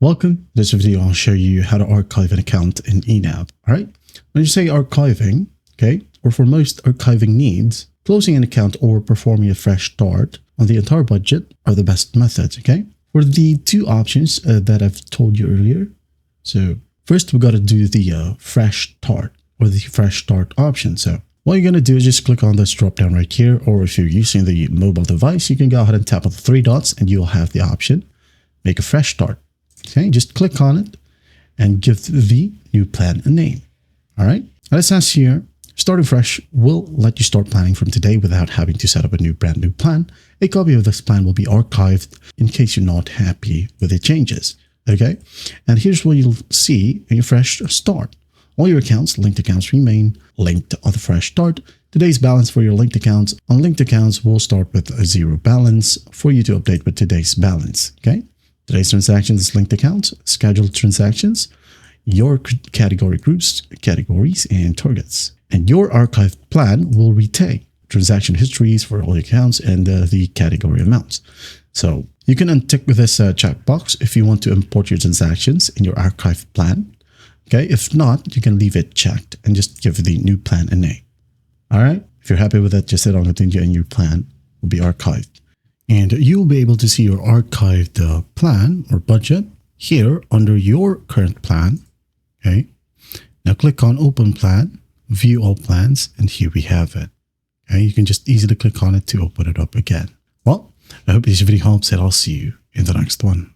Welcome. In this video, I'll show you how to archive an account in YNAB. All right. When you say archiving, okay, or for most archiving needs, closing an account or performing a fresh start on the entire budget are the best methods. Okay. For the two options that I've told you earlier. So first, we've got to do the fresh start or the fresh start option. So what you're going to do is just click on this drop down right here, or if you're using the mobile device, you can go ahead and tap on the three dots and you'll have the option, make a fresh start. Okay, just click on it and give the new plan a name. All right. Now it says here, starting fresh will let you start planning from today without having to set up a brand new plan. A copy of this plan will be archived in case you're not happy with the changes. Okay. And here's what you'll see in your fresh start. All your linked accounts remain linked on the fresh start. Today's balance for your linked accounts. Unlinked accounts will start with a zero balance for you to update with today's balance. Okay. Today's transactions is linked accounts, scheduled transactions, your category groups, categories, and targets. And your archived plan will retain transaction histories for all your accounts and the category amounts. So you can untick with this checkbox if you want to import your transactions in your archived plan. Okay, if not, you can leave it checked and just give the new plan a name. All right, if you're happy with it, just hit on continue and your plan will be archived. And you'll be able to see your archived plan or budget here under your current plan. Okay. Now click on open plan, view all plans, and here we have it. Okay. You can just easily click on it to open it up again. Well, I hope this video helps and I'll see you in the next one.